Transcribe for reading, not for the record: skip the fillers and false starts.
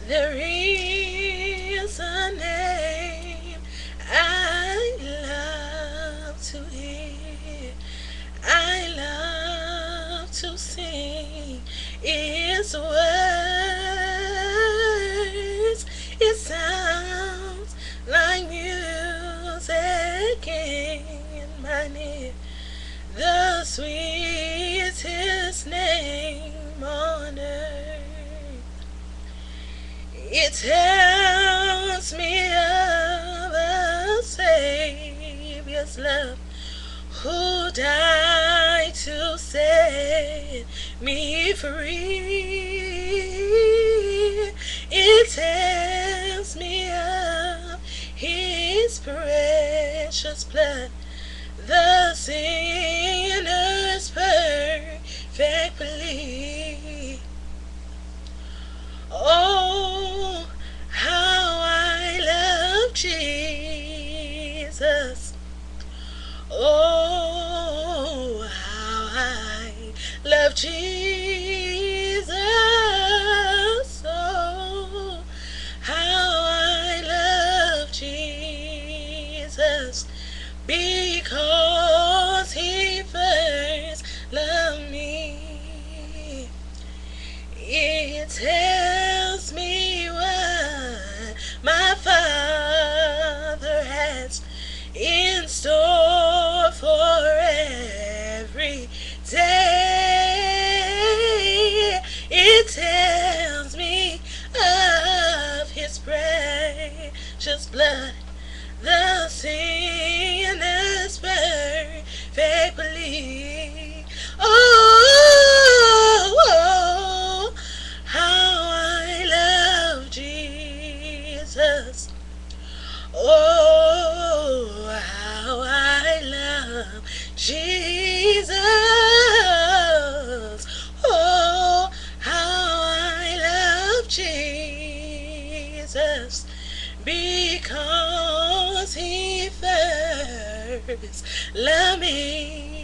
There is a name I love to hear. I love to sing its words. It sounds like music in my ear. The sweetest name on earth. It tells me of the Savior's love, who died to set me free. It tells me of his precious blood, the sinner's perfect plea. Oh, how I love Jesus. Oh, how I love Jesus. Oh, how I love Jesus. Because he first loved me. It tells me what my Father has in store for every day. It tells me of his precious blood, the sinner's perfect plea. Oh, how I love Jesus. Oh, how I love Jesus. Oh, how I love Jesus. Because he first loved me.